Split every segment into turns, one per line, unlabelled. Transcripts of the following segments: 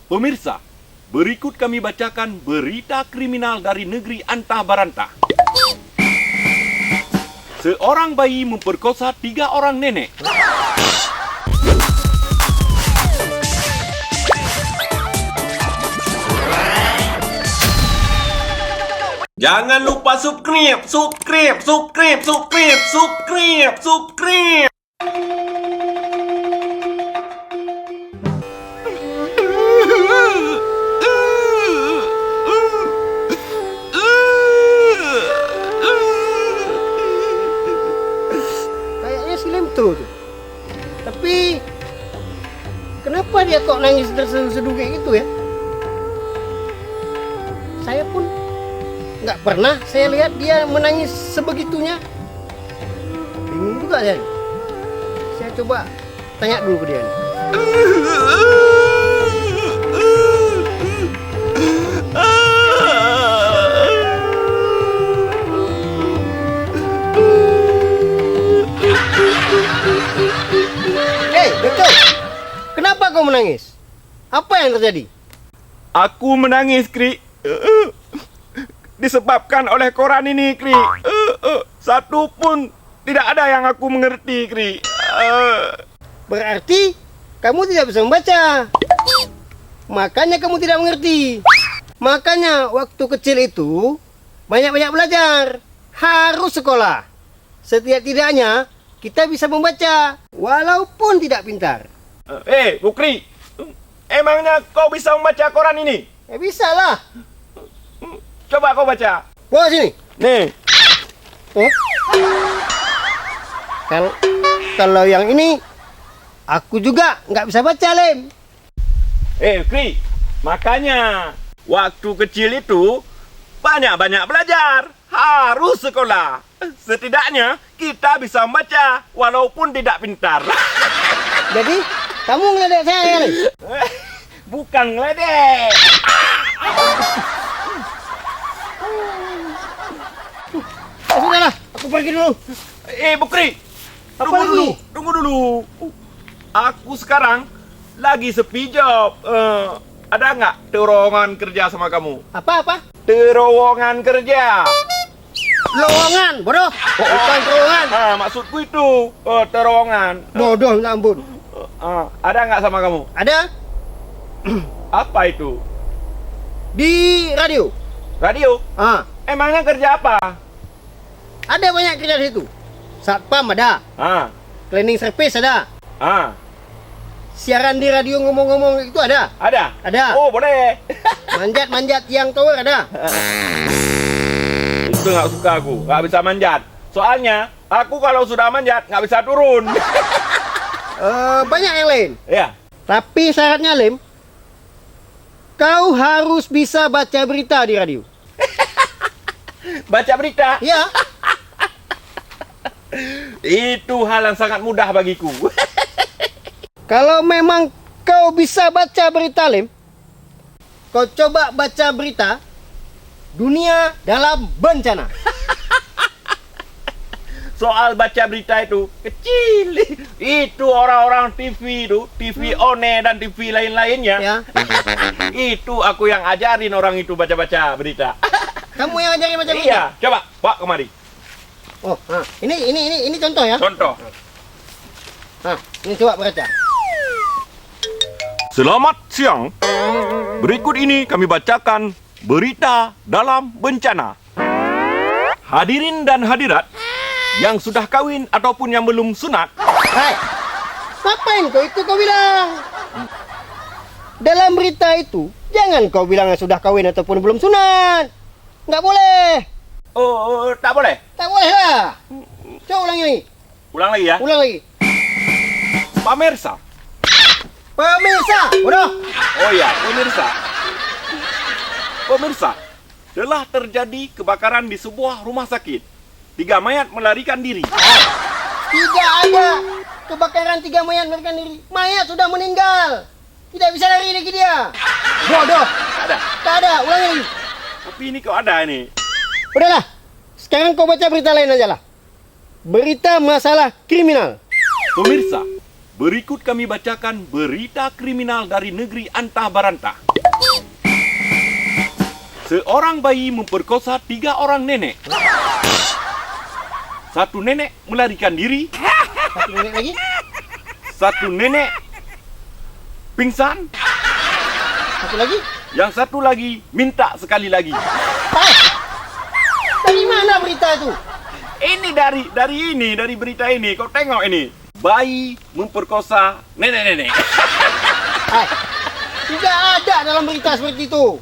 Pemirsa, berikut kami bacakan berita kriminal dari negeri antah barantah. Seorang bayi memperkosa 3 orang nenek. Jangan lupa subscribe.
Kayaknya si Lem tuh. Tapi kenapa dia kok nangis terseduh-seduh kayak gitu ya? Saya pun nggak pernah saya lihat dia menangis sebegitunya. Bingung juga saya. Saya coba tanya dulu ke dia nih. Hei, betul. Kenapa kau menangis? Apa yang terjadi?
Aku menangis, Kri. Disebabkan oleh koran ini, Kri. Satu pun tidak ada yang aku mengerti, Kri.
Berarti kamu tidak bisa membaca. Makanya kamu tidak mengerti. Makanya waktu kecil itu banyak-banyak belajar. Harus sekolah. Setidak-tidaknya kita bisa membaca walaupun tidak pintar.
Bukri, emangnya kau bisa membaca koran ini?
Ya bisa lah.
Coba kau baca.
Bawa sini.
Nih.
Kalau yang ini aku juga nggak bisa baca, Lem.
Kri, makanya waktu kecil itu banyak-banyak belajar. Harus sekolah. Setidaknya kita bisa membaca walaupun tidak pintar.
Jadi kamu ngeledek saya, Lem?
Bukan ngeledek.
Sudahlah, aku pergi dulu.
Bukri,
Apa lagi?
Tunggu dulu. Aku sekarang lagi sepi job. Ada nggak terowongan kerja sama kamu?
Apa?
Terowongan kerja.
Lowongan, bodoh. Bukan terowongan.
Maksudku itu terowongan.
Bodoh, minta ampun.
Ada nggak sama kamu?
Ada
Apa itu?
di radio.
Radio? Emangnya kerja apa?
Ada banyak kerja di situ. Satpam ada, cleaning service ada, siaran di radio ngomong-ngomong itu ada.
Ada? Oh, boleh.
Manjat-manjat tiang tower ada.
Itu nggak suka aku, nggak bisa manjat. Soalnya aku kalau sudah manjat nggak bisa turun.
Banyak yang lain.
Ya.
Tapi syaratnya, Lem, kau harus bisa baca berita di radio.
Baca berita?
Ya.
Itu hal yang sangat mudah bagiku.
Kalau memang kau bisa baca berita, Lem, kau coba baca berita dunia dalam bencana.
Soal baca berita itu kecil. Itu orang-orang TV itu, TV One dan TV lain-lainnya.
Ya.
Itu aku yang ajarin orang itu baca-baca berita.
Kamu yang ajarin baca berita?
Iya, coba bawa kemari.
Oh, ini contoh ya.
Contoh.
Ini coba baca.
Selamat siang. Berikut ini kami bacakan berita dalam bencana. Hadirin dan hadirat yang sudah kawin ataupun yang belum sunat.
Hai, ngapain kau itu kau bilang? Dalam berita itu, jangan kau bilang yang sudah kawin ataupun belum sunat. Nggak boleh.
Oh, tak boleh.
Tak boleh lah. Coba ulangi lagi.
Ulang lagi ya.
Ulang lagi.
Pemirsa.
Bodoh.
Oh ya, pemirsa. Telah terjadi kebakaran di sebuah rumah sakit. 3 mayat melarikan diri.
Tidak ada kebakaran 3 mayat melarikan diri. Mayat sudah meninggal. Tidak bisa lari lagi dia. Bodoh. Tak ada. Ulangi lagi.
Tapi ini kok ada ini.
Udahlah. Sekarang kau baca berita lain aja lah. Berita masalah kriminal.
Pemirsa, Berikut kami bacakan berita kriminal dari negeri antah berantah. Seorang bayi memperkosa 3 orang nenek. Satu nenek melarikan diri.
Satu nenek lagi.
Satu nenek pingsan.
Satu lagi.
Yang satu lagi minta sekali lagi.
Dari mana berita itu?
Ini dari berita ini. Kau tengok ini. Bayi memperkosa nenek-nenek.
Tidak ada dalam berita seperti itu.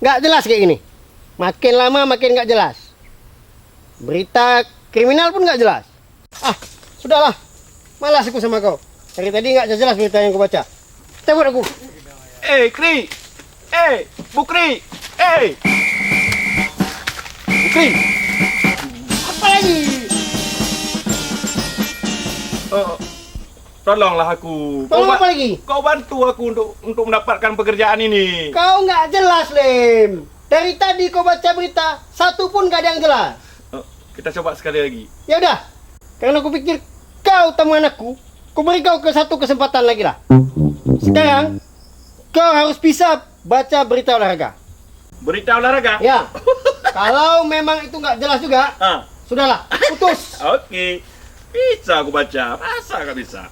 Nggak jelas kayak gini. Makin lama makin nggak jelas. Berita kriminal pun nggak jelas. Sudahlah. Malas aku sama kau. Dari tadi nggak jelas berita yang kau baca. Cabut aku.
Kri. Bukri. Bukri.
Apa lagi?
Tolonglah aku.
Tolong apa lagi?
Kau bantu aku untuk mendapatkan pekerjaan ini.
Kau nggak jelas, Lem. Dari tadi kau baca berita, satu pun nggak ada yang jelas.
Kita coba sekali lagi.
Ya udah, karena aku pikir kau teman aku beri kau ke satu kesempatan lagi lah. Sekarang, kau harus bisa baca berita olahraga.
Berita olahraga?
Ya, kalau memang itu nggak jelas juga, sudahlah, putus.
Oke, bisa aku baca. Masa nggak bisa?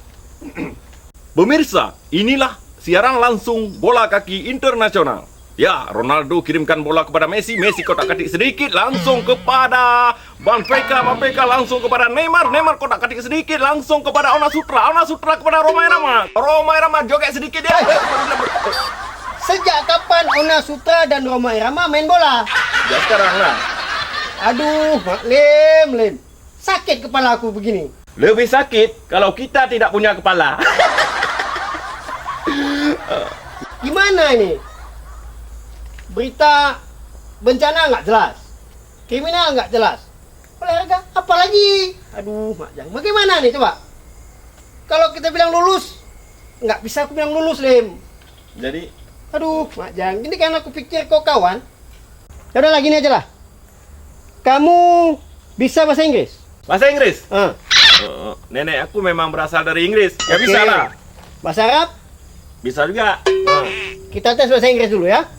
Pemirsa, inilah siaran langsung bola kaki internasional. Ya, Ronaldo kirimkan bola kepada Messi, Messi kotak-katik sedikit langsung kepada Van Peka langsung kepada Neymar kotak-katik sedikit langsung kepada Ona Sutra kepada Roma Irama joget sedikit dia.
Sejak kapan Ona Sutra dan Roma Irama main bola?
Ya sekarang lah.
Aduh, Lem. Sakit kepala aku begini.
Lebih sakit kalau kita tidak punya kepala.
Gimana ini? Berita bencana nggak jelas, kriminal nggak jelas, olahraga apa lagi? Aduh, Mak Jang, bagaimana nih coba? Kalau kita bilang lulus, nggak bisa aku bilang lulus, Lem.
Jadi,
aduh, Mak Jang, ini kan aku pikir kau kawan. Ya udah gini aja lah. Kamu bisa bahasa Inggris?
Bahasa Inggris? Nenek aku memang berasal dari Inggris. Ya bisa lah.
Bahasa Arab?
Bisa juga.
Kita tes bahasa Inggris dulu ya.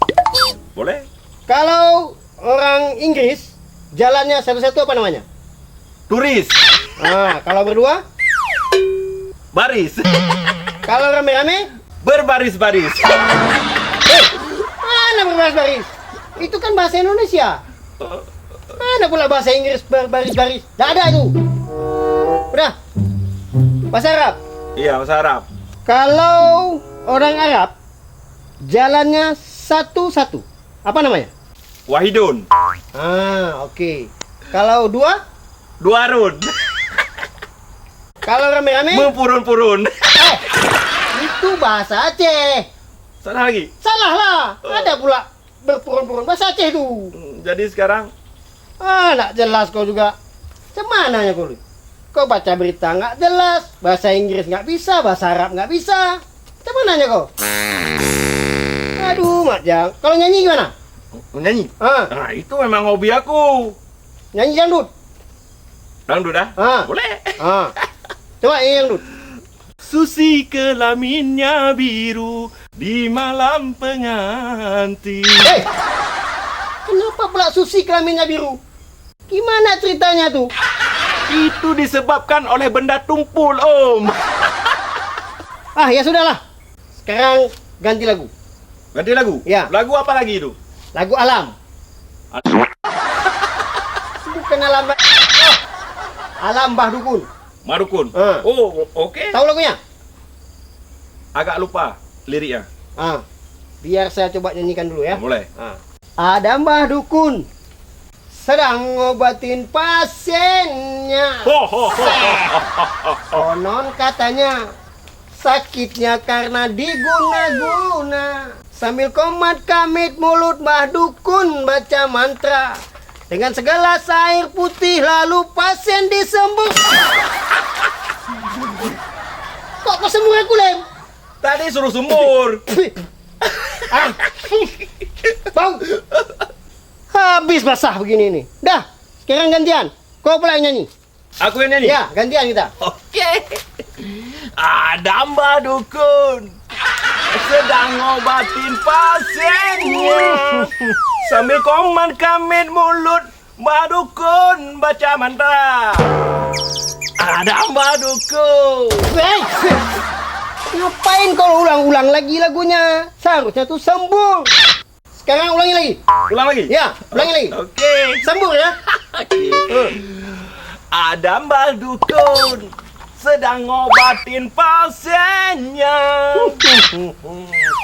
Boleh?
Kalau orang Inggris, jalannya satu-satu apa namanya?
Turis.
Kalau berdua?
Baris.
Kalau rame-rame?
Berbaris-baris.
Mana berbaris-baris? Itu kan bahasa Indonesia. Mana pula bahasa Inggris berbaris-baris? Tidak ada itu. Udah. Bahasa Arab?
Iya, bahasa Arab.
Kalau orang Arab, jalannya satu-satu. Apa namanya?
Wahidun.
Oke. Kalau dua?
Duarun.
Kalau rame-rame?
Mempurun-purun.
Itu bahasa Aceh.
Salah lagi?
Salah lah. Ada pula berpurun-purun. Bahasa Aceh itu.
Jadi sekarang?
Nggak jelas kau juga. Cemana ya kau? Kau baca berita nggak jelas. Bahasa Inggris nggak bisa. Bahasa Arab nggak bisa. Cemana ya kau? Aduh, Mak Jang. Kalau nyanyi gimana?
Nyanyi? Nah, itu memang hobi aku.
Nyanyi dangdut.
Dangdut dah? Boleh.
Coba nyanyi dangdut.
Susi kelaminnya biru di malam pengantin.
Kenapa pula Susi kelaminnya biru? Gimana ceritanya tuh?
Itu disebabkan oleh benda tumpul, Om.
Ya sudahlah. Sekarang ganti lagu.
Ganti lagu?
Ya.
Lagu apa lagi itu?
Lagu alam. Bukan alam. Alam Mbah Dukun.
Mbah Dukun. Oke.
Tahu lagunya?
Agak lupa liriknya.
Biar saya coba nyanyikan dulu ya.
Boleh.
Ada Mbah Dukun sedang ngobatin pasiennya. Konon katanya sakitnya karena diguna-guna. Sambil komat kamit mulut Mbah Dukun baca mantra. Dengan segelas air putih lalu pasien disembuh. Kok kesembuh aku, Lem?
Tadi suruh sumur.
Bau. Habis basah begini nih. Dah, sekarang gantian. Kau pula yang nyanyi.
Aku yang nyanyi?
Ya, gantian kita.
Oke. Ada Mbah Dukun sedang ngobatin pasiennya. Sambil koman kamit mulut, Mbah Dukun baca mantra. Ada Mbah Dukun.
Hei, ngapain kau ulang-ulang lagi lagunya? Seharusnya tuh sambung. Sekarang ulangi lagi.
Ulang lagi?
Ya, ulangi lagi.
Oke.
Sambung ya.
Ada Mbah Dukun sedang ngobatin pasiennya.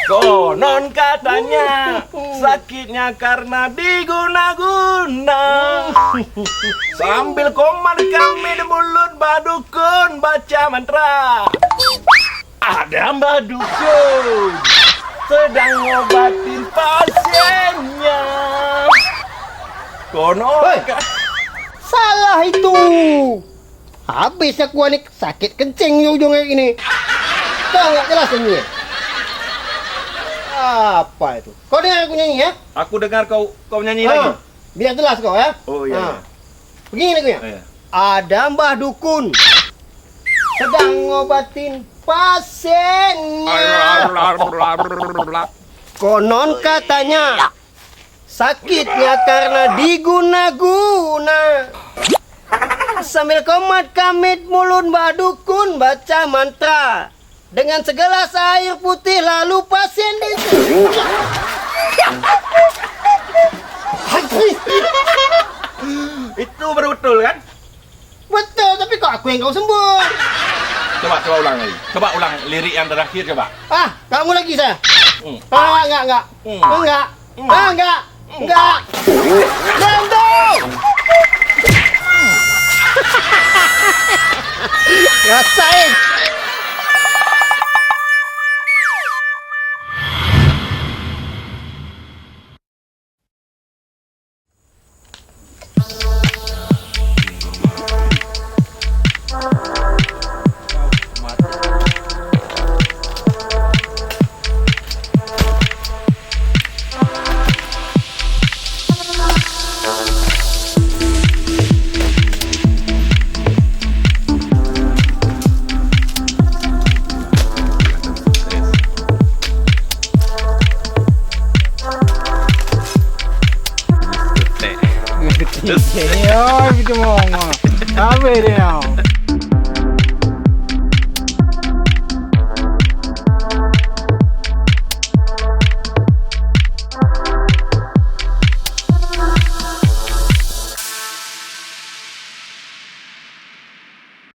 Konon katanya sakitnya karena diguna-guna. Sambil koman kami di mulut Mbah Dukun baca mantra. Ada Mbah Dukun sedang ngobatin pasiennya. Konon
Hei. Salah itu. Habis aku ini sakit kencing ujung kayak gini. Kau nggak jelas ini. Apa itu? Kau dengar aku nyanyi ya?
Aku dengar kau nyanyi lagi.
Biar jelas kau ya.
Oh iya.
Begini lagunya.
Iya.
Ada Mbah Dukun sedang ngobatin pasiennya. Konon katanya sakitnya karena diguna-guna. Sambil komat kamit mulut Mbah Dukun baca mantra. Dengan segelas air putih lalu pasien disuntik.
Itu betul kan?
Betul, tapi kok aku yang kau sembuh?
Coba ulang lagi. Coba ulang lirik yang terakhir coba.
Ah, kamu lagi saya?
Hmm.
Enggak.
Hmm.
Enggak. Enggak. Gantung! Rasain.
Ôi, cái mồm à. Đã về đi nào.